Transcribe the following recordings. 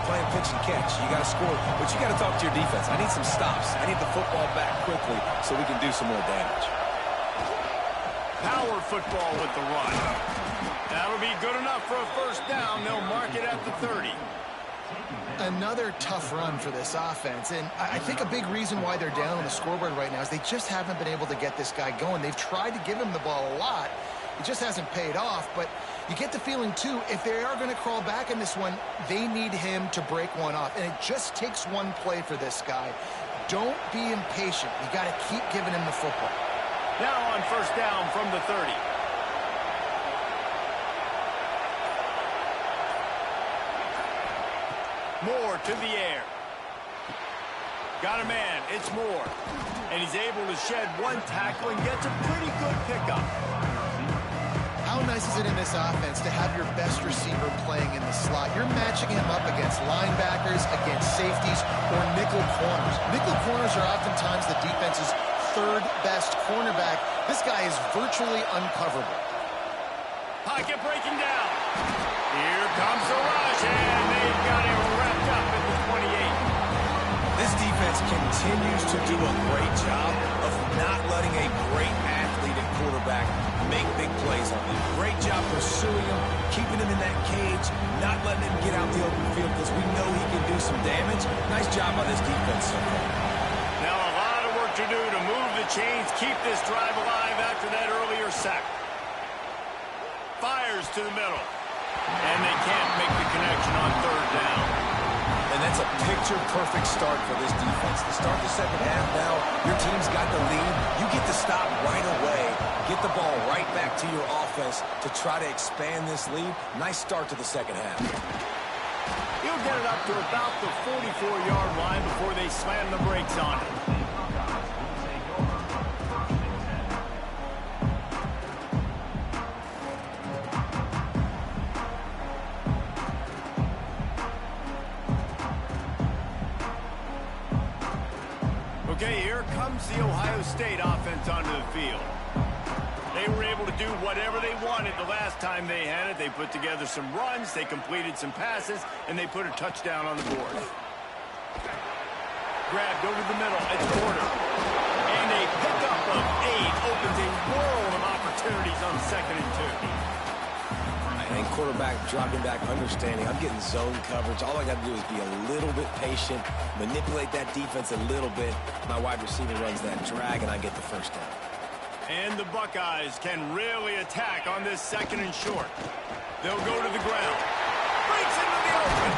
playing pitch and catch. You got to score, but you got to talk to your defense. I need some stops. I need the football back quickly so we can do some more damage. Power football with the run. That'll be good enough for a first down. They'll mark it at the 30. Another tough run for this offense, and I think a big reason why they're down on the scoreboard right now is they just haven't been able to get this guy going. They've tried to give him the ball a lot. It just hasn't paid off, but you get the feeling, too, if they are going to crawl back in this one, they need him to break one off, and it just takes one play for this guy. Don't be impatient. You got to keep giving him the football. Now on first down from the 30. Moore to the air. Got a man. It's Moore. And he's able to shed one tackle and gets a pretty good pickup. How nice is it in this offense to have your best receiver playing in the slot? You're matching him up against linebackers, against safeties, or nickel corners. Nickel corners are oftentimes the defense's third best cornerback. This guy is virtually uncoverable. Pocket breaking down. Here comes the rush, and they've got him wrapped up at the 28. This defense continues to do a great job of not letting a great athlete and quarterback make big plays on them. Great job pursuing him, keeping him in that cage, not letting him get out the open field because we know he can do some damage. Nice job by this defense so far. Now a lot of work to do to move the chains, keep this drive alive after that earlier sack. Fires to the middle. And they can't make the connection on third down. And that's a picture-perfect start for this defense. To start the second half now, your team's got the lead. You get to stop right away, get the ball right back to your offense to try to expand this lead. Nice start to the second half. He'll get it up to about the 44-yard line before they slam the brakes on it. Okay, here comes the Ohio State offense onto the field. They were able to do whatever they wanted the last time they had it. They put together some runs, they completed some passes, and they put a touchdown on the board. Grabbed over the middle, it's Porter. And a pickup of 8 opens a world of opportunities on 2nd and 2. And quarterback dropping back, understanding I'm getting zone coverage. All I got to do is be a little bit patient, manipulate that defense a little bit. My wide receiver runs that drag, and I get the first down. And the Buckeyes can really attack on this 2nd and short. They'll go to the ground. Breaks into the open.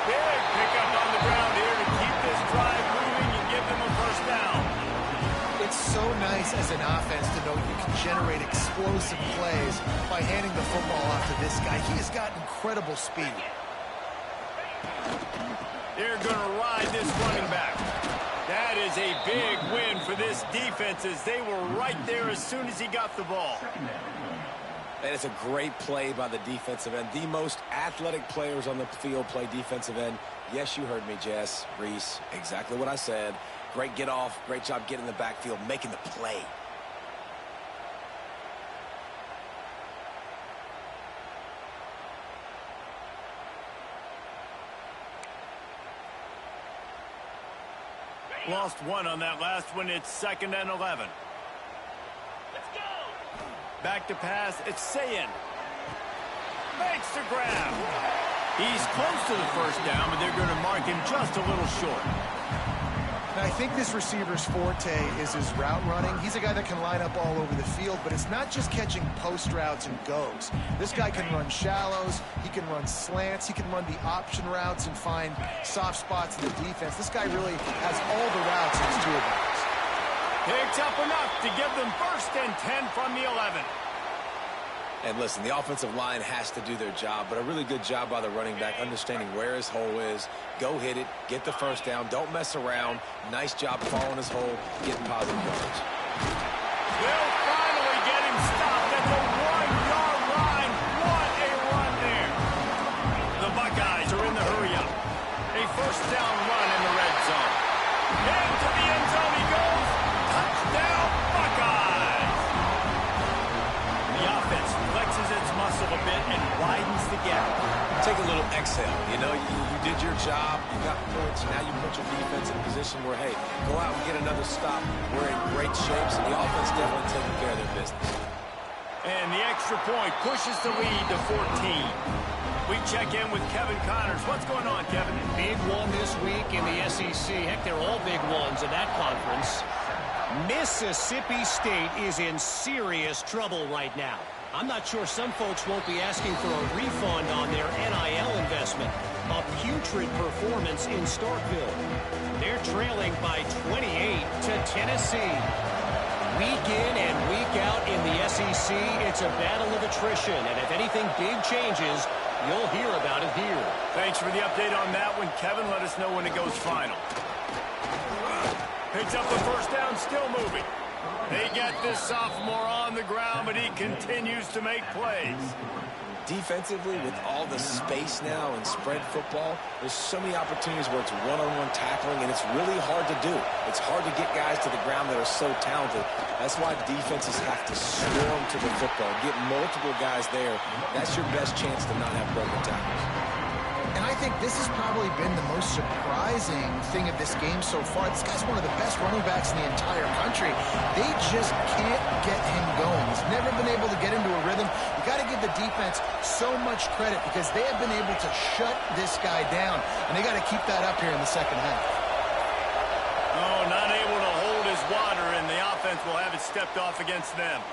Big pickup on the ground here to keep this drive moving and give them a first down. It's so nice as an offense to know you can generate explosive plays by handing the football off to this guy. He has got incredible speed. They're going to ride this running back. That is a big win for this defense as they were right there as soon as he got the ball. And it's a great play by the defensive end. The most athletic players on the field play defensive end. Yes, you heard me, Jess, Reese, exactly what I said. Great get off, great job getting in the backfield, making the play. Lost one on that last one. It's 2nd and 11. Let's go. Back to pass. It's Sayin. Makes the grab. He's close to the first down, but they're going to mark him just a little short. Now, I think this receiver's forte is his route running. He's a guy that can line up all over the field, but it's not just catching post routes and goes. This guy can run shallows, he can run slants, he can run the option routes and find soft spots in the defense. This guy really has all the routes in his toolbox. Picks up enough to give them 1st and 10 from the 11. And listen, the offensive line has to do their job, but a really good job by the running back, understanding where his hole is. Go hit it, get the first down, don't mess around. Nice job following his hole, getting positive yards. They'll finally get him stopped at the 1-yard line. What a run there. The Buckeyes are in the hurry-up. A first down run in the red zone. Into the end zone he goes. Touchdown, Buckeyes. The offense flexes its muscle a bit and widens the gap. Take a little exhale. You know, you did your job. You got points. Now you put your defense in a position where, hey, go out and get another stop. We're in great shape, so the offense definitely taking care of their business. And the extra point pushes the lead to 14. We check in with Kevin Connors. What's going on, Kevin? Big one this week in the SEC. Heck, they're all big ones in that conference. Mississippi State is in serious trouble right now. I'm not sure some folks won't be asking for a refund on their NIL investment. A putrid performance in Starkville. They're trailing by 28 to Tennessee. Week in and week out in the SEC, it's a battle of attrition. And if anything big changes, you'll hear about it here. Thanks for the update on that one, Kevin. Let us know when it goes final. Picks up the first down, still moving. They get this sophomore on the ground, but he continues to make plays. Defensively, with all the space now and spread football, there's so many opportunities where it's one-on-one tackling, and it's really hard to do. It's hard to get guys to the ground that are so talented. That's why defenses have to swarm to the football, get multiple guys there. That's your best chance to not have broken tackles. And I think this has probably been the most surprising thing of this game so far. This guy's one of the best running backs in the entire country. They just can't get him going. He's never been able to get into a rhythm. You got to give the defense so much credit because they have been able to shut this guy down. And they got to keep that up here in the second half. Oh, not able to hold his water, and the offense will have it stepped off against them.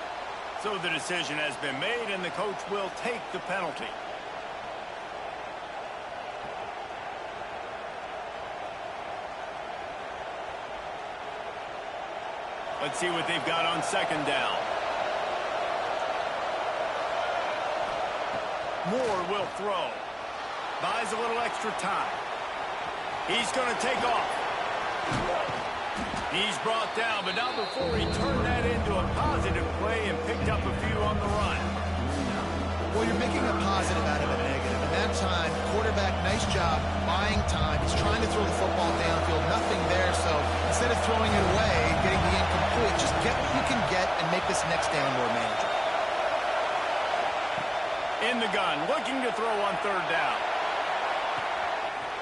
So the decision has been made, and the coach will take the penalty. Let's see what they've got on second down. Moore will throw. Buys a little extra time. He's going to take off. He's brought down, but not before he turned that into a positive play and picked up a few on the run. Well, you're making a positive out of a negative. And that time, quarterback, nice job, buying time. He's trying to throw the football downfield, nothing there. So instead of throwing it away, getting the incomplete, just get what you can get and make this next down more manageable. In the gun, looking to throw on third down.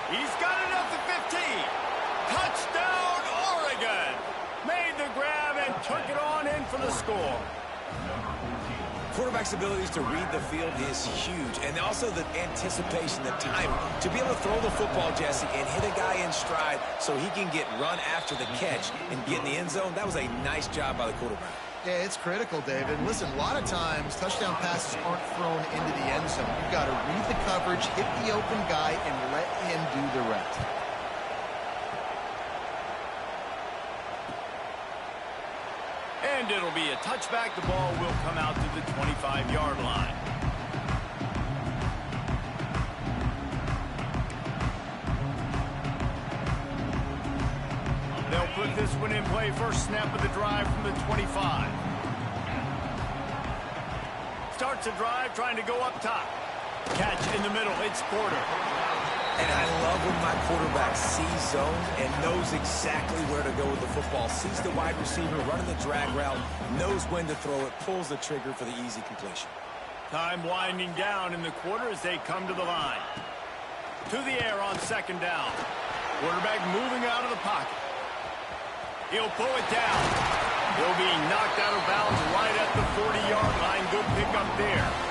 He's got it up to 15. Touchdown, Oregon. Made the grab and took it on in for the score. Quarterback's abilities to read the field is huge, and also the anticipation, the time to be able to throw the football, Jesse, and hit a guy in stride so he can get run after the catch and get in the end zone. That was a nice job by the quarterback. Yeah, it's critical, David. Listen, a lot of times touchdown passes aren't thrown into the end zone. You've got to read the coverage, hit the open guy, and let him do the rest. And it'll be a touchback. The ball will come out to the 25-yard line. They'll put this one in play. First snap of the drive from the 25. Starts a drive trying to go up top. Catch in the middle. It's Porter. And I love when my quarterback sees zone and knows exactly where to go with the football. Sees the wide receiver running the drag route, knows when to throw it, pulls the trigger for the easy completion. Time winding down in the quarter as they come to the line. To the air on second down. Quarterback moving out of the pocket. He'll pull it down. He'll be knocked out of bounds right at the 40-yard line. Good pickup there.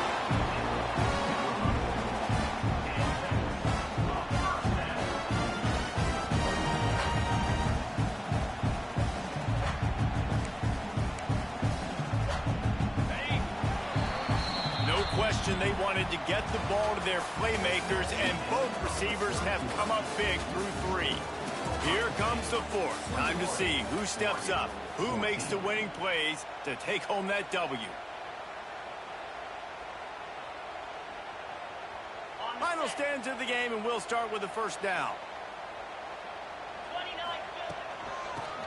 They wanted to get the ball to their playmakers, and both receivers have come up big through three. Here comes the fourth. Time to see who steps up, who makes the winning plays to take home that W. Final stands of the game, and we'll start with the first down.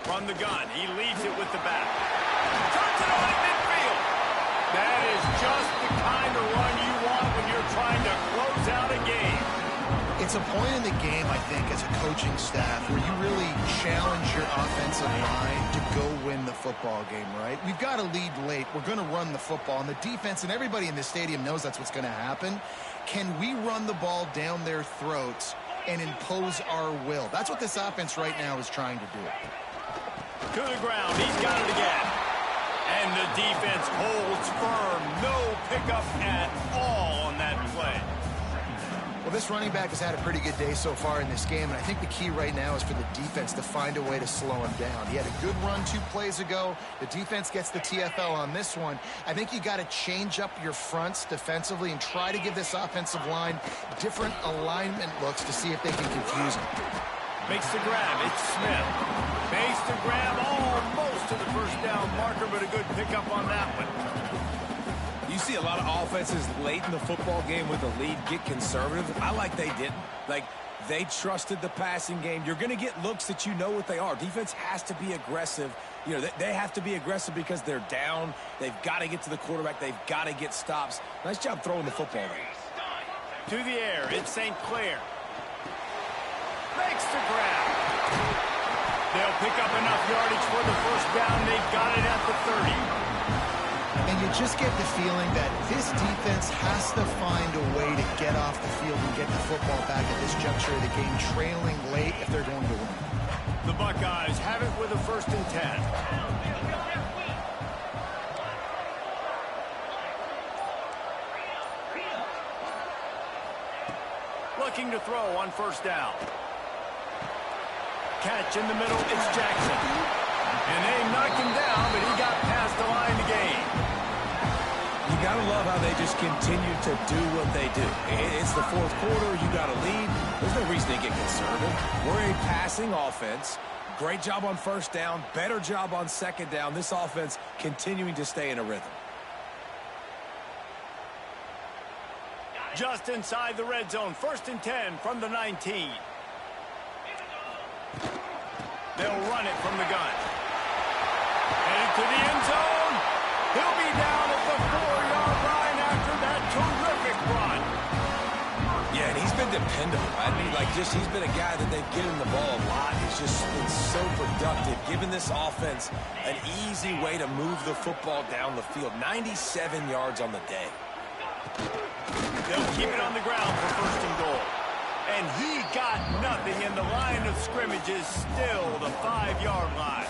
From the gun, he leads it with the back. Turns it on at midfield. That is just the kind of run you want when you're trying to close out a game. It's a point in the game, I think, as a coaching staff where you really challenge your offensive line to go win the football game, right? We've got to lead late. We're going to run the football. And the defense and everybody in the stadium knows that's what's going to happen. Can we run the ball down their throats and impose our will. That's what this offense right now is trying to do. To the ground. He's got it again. And the defense holds firm. No pickup at all on that play. Well, this running back has had a pretty good day so far in this game, and I think the key right now is for the defense to find a way to slow him down. He had a good run 2 plays ago. The defense gets the TFL on this one. I think you got to change up your fronts defensively and try to give this offensive line different alignment looks to see if they can confuse him. Makes the grab. It's Smith. Makes the grab almost to the first down marker, but a good pickup on that one. You see a lot of offenses late in the football game with the lead get conservative. I like they didn't. Like, they trusted the passing game. You're going to get looks that you know what they are. Defense has to be aggressive. You know, they have to be aggressive because they're down. They've got to get to the quarterback. They've got to get stops. Nice job throwing the football there. To the air. It's St. Clair. Makes the grab. They'll pick up enough yardage for the first down. They've got it at the 30. And you just get the feeling that this defense has to find a way to get off the field and get the football back at this juncture of the game, trailing late if they're going to win. The Buckeyes have it with a 1st and 10. Looking to throw on 1st down. Catch in the middle, it's Jackson. And they knocked him down, but he got past the line to gain. You got to love how they just continue to do what they do. It's the 4th quarter. You got a lead. There's no reason to get conservative. We're a passing offense. Great job on 1st down. Better job on 2nd down. This offense continuing to stay in a rhythm. Just inside the red zone. 1st and 10 from the 19. They'll run it from the gun. Headed to the end zone. He'll be down at the 4-yard line after that terrific run. Yeah, and he's been dependable. I mean, he's been a guy that they've given the ball a lot. He's just been so productive, giving this offense an easy way to move the football down the field. 97 yards on the day. They'll keep it on the ground for 1st and goal. And he got nothing, and the line of scrimmage is still the 5-yard line.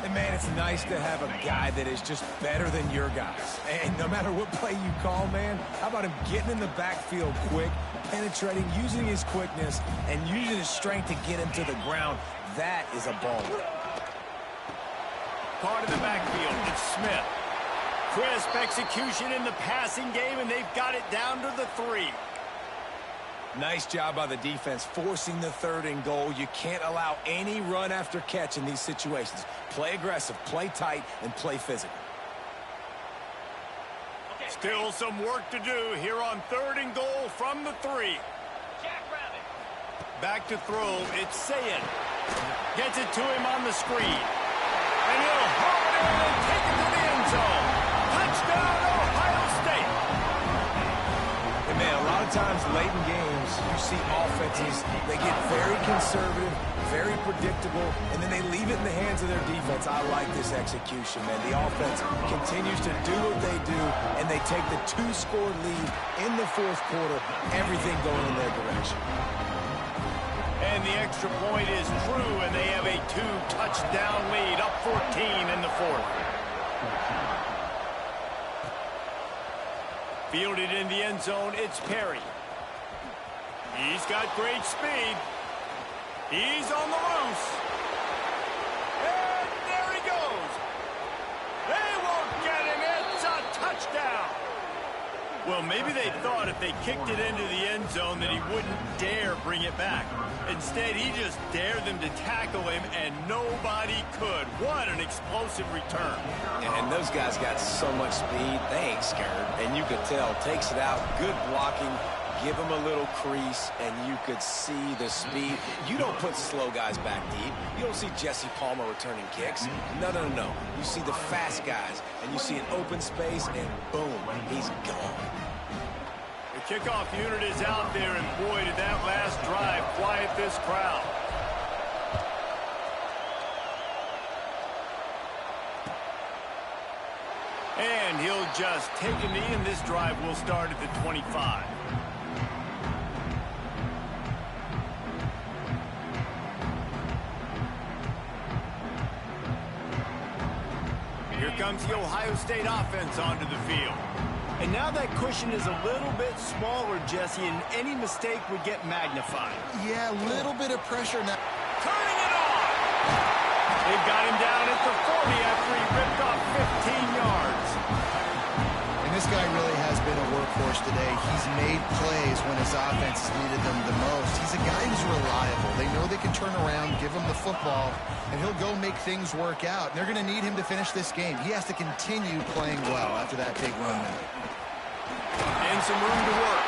And, man, it's nice to have a guy that is just better than your guys. And no matter what play you call, man, how about him getting in the backfield quick, penetrating, using his quickness, and using his strength to get him to the ground? That is a baller. Part of the backfield, it's Smith. Crisp execution in the passing game, and they've got it down to the 3. Nice job by the defense, forcing the 3rd and goal. You can't allow any run after catch in these situations. Play aggressive, play tight, and play physical. Still some work to do here on 3rd and goal from the 3. Back to throw, it's Sayin. Gets it to him on the screen. And he'll haul it in and take it to the end zone. Touchdown, Ohio State. And, man, a lot of times late in games, you see offenses, they get very conservative, very predictable, and then they leave it in the hands of their defense. I like this execution, man. The offense continues to do what they do, and they take the 2-score lead in the 4th quarter, everything going in their direction. And the extra point is true, and they have a 2-touchdown lead, up 14 in the 4th. Fielded in the end zone, it's Perry. He's got great speed. He's on the loose. And there he goes. They won't get him. It's a touchdown. Well, maybe they thought if they kicked it into the end zone that he wouldn't dare bring it back. Instead, he just dared them to tackle him, and nobody could. What an explosive return. And those guys got so much speed, they ain't scared. And you could tell, takes it out, good blocking, give him a little crease, and you could see the speed. You don't put slow guys back deep. You don't see Jesse Palmer returning kicks. No, no, no. You see the fast guys, and you see an open space, and boom, he's gone. The kickoff unit is out there, and boy, did that last drive quiet this crowd. And he'll just take a knee, and this drive will start at the 25. comes the Ohio State offense onto the field. And now that cushion is a little bit smaller, Jesse, and any mistake would get magnified. Yeah, a little bit of pressure now. Turning it on! They've got him down at the 40 after he ripped off 15 yards. And this guy really has been a workhorse today. He's made plays when his offense has needed them the most. He's a guy who's reliable. They know they can turn around, give him the football, and he'll go make things work out. And they're going to need him to finish this game. He has to continue playing well after that big run now. And some room to work.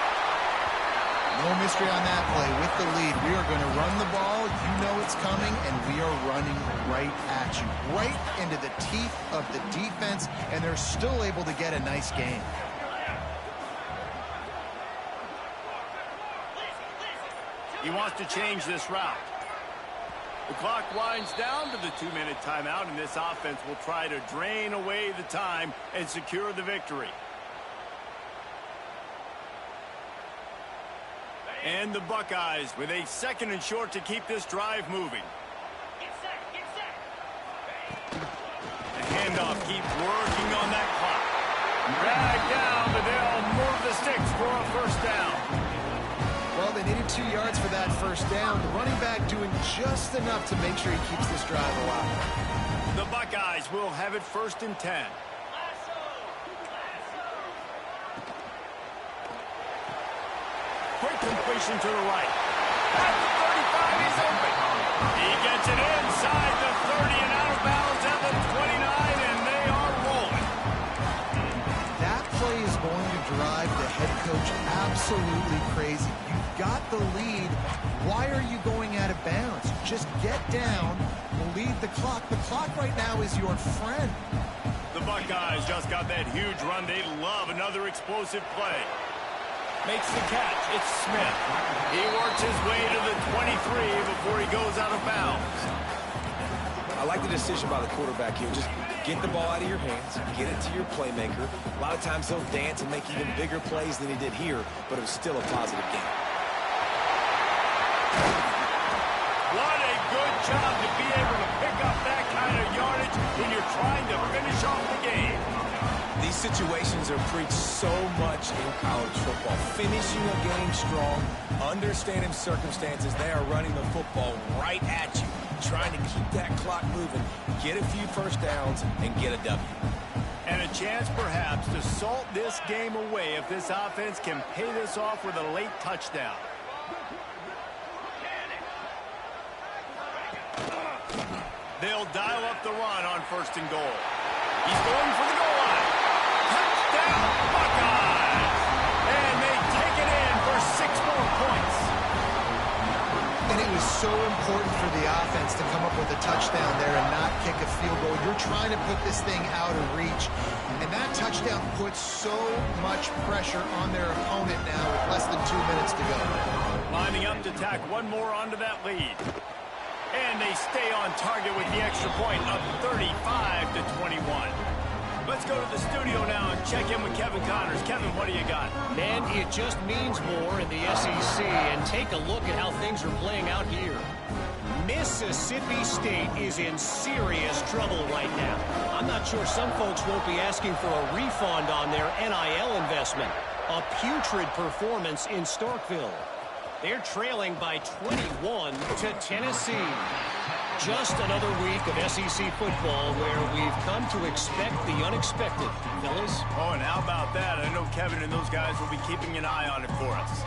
No mystery on that play. With the lead, we are going to run the ball. You know it's coming, and we are running right at you, right into the teeth of the defense, and they're still able to get a nice game. He wants to change this route. The clock winds down to the 2-minute timeout, and this offense will try to drain away the time and secure the victory. And the Buckeyes with a 2nd and short to keep this drive moving. The handoff keeps working on that clock. Drag down, but they'll move the sticks for a first down. Well, they needed 2 yards for that first down. The running back doing just enough to make sure he keeps this drive alive. The Buckeyes will have it 1st and 10. Quick completion to the right. At the 35, he's open. He gets it inside the 30 and out of bounds at the 29, and they are rolling. That play is going to drive the head coach absolutely crazy. You've got the lead. Why are you going out of bounds? Just get down, lead the clock. The clock right now is your friend. The Buckeyes just got that huge run. They love another explosive play. Makes the catch. It's Smith. He works his way to the 23 before he goes out of bounds. I like the decision by the quarterback here. Just get the ball out of your hands, get it to your playmaker. A lot of times he'll dance and make even bigger plays than he did here, but it was still a positive game. What a good job to be able to pick up that kind of yardage when you're trying to finish off the game. These situations are preached so much in college football. Finishing a game strong, understanding circumstances. They are running the football right at you, trying to keep that clock moving, get a few first downs, and get a W. And a chance perhaps to salt this game away if this offense can pay this off with a late touchdown. They'll dial up the run on 1st and goal. He's going for the goal line. Touchdown, Buckeyes! And they take it in for 6 more points. And it was so important for the offense to come up with a touchdown there and not kick a field goal. You're trying to put this thing out of reach. And that touchdown puts so much pressure on their opponent now with less than 2 minutes to go. Lining up to tack one more onto that lead. And they stay on target with the extra point of 35-21. Let's go to the studio now and check in with Kevin Connors. Kevin, what do you got? Man, it just means more in the SEC, and take a look at how things are playing out here. Mississippi State is in serious trouble right now. I'm not sure some folks won't be asking for a refund on their NIL investment. A putrid performance in Starkville. They're trailing by 21 to Tennessee. Just another week of SEC football where we've come to expect the unexpected, fellas. Oh, and how about that? I know Kevin and those guys will be keeping an eye on it for us.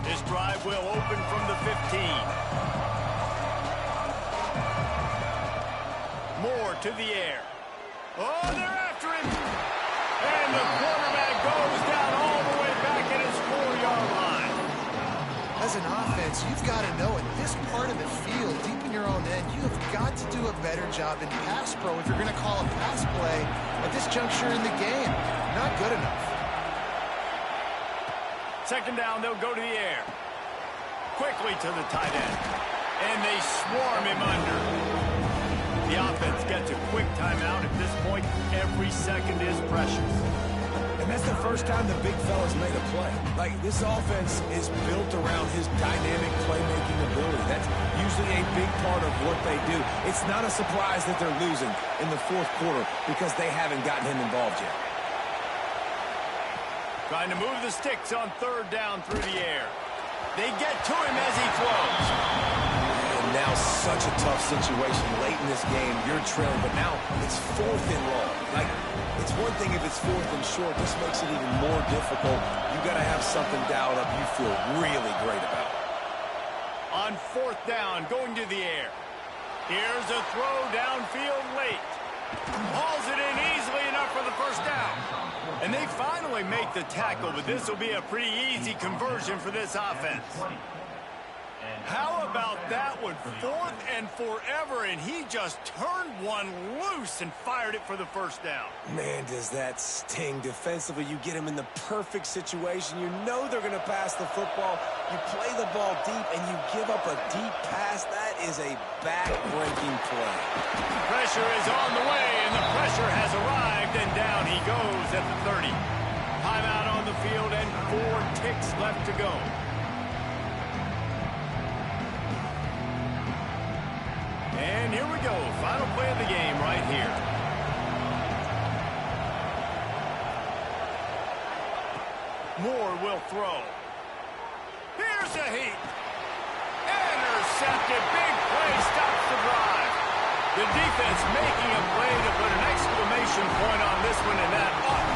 This drive will open from the 15. Moore to the air. Oh, they're after him. And the quarterback goes down all the way back at his 4-yard line. As an offense, you've got to know at this part of the field, deep in your own end, you have got to do a better job in pass pro if you're going to call a pass play at this juncture in the game. Not good enough. 2nd down, they'll go to the air. Quickly to the tight end. And they swarm him under. The offense gets a quick timeout. At this point, every second is precious. And that's the first time the big fella's made a play. Like, this offense is built around his dynamic playmaking ability. That's usually a big part of what they do. It's not a surprise that they're losing in the fourth quarter because they haven't gotten him involved yet. Trying to move the sticks on third down through the air. They get to him as he throws. And now such a tough situation late in this game. You're trailing, but now it's fourth and long. Like, it's one thing if it's fourth and short. This makes it even more difficult. You got to have something dialed up you feel really great about. On fourth down, going to the air. Here's a throw downfield late. Hauls it in easily enough for the first down. And they finally make the tackle, but this will be a pretty easy conversion for this offense. How about that one? Fourth and forever, and he just turned one loose and fired it for the first down. Man, does that sting. Defensively, you get him in the perfect situation. You know they're going to pass the football. You play the ball deep, and you give up a deep pass. That is a back-breaking play. Pressure is on the way, and the pressure has arrived, and down he goes at the 30. Timeout on the field, and 4 ticks left to go. And here we go. Final play of the game right here. Moore will throw. Here's a heat. Intercepted. Big play stops the drive. The defense making a play to put an exclamation point on this one, and that ought to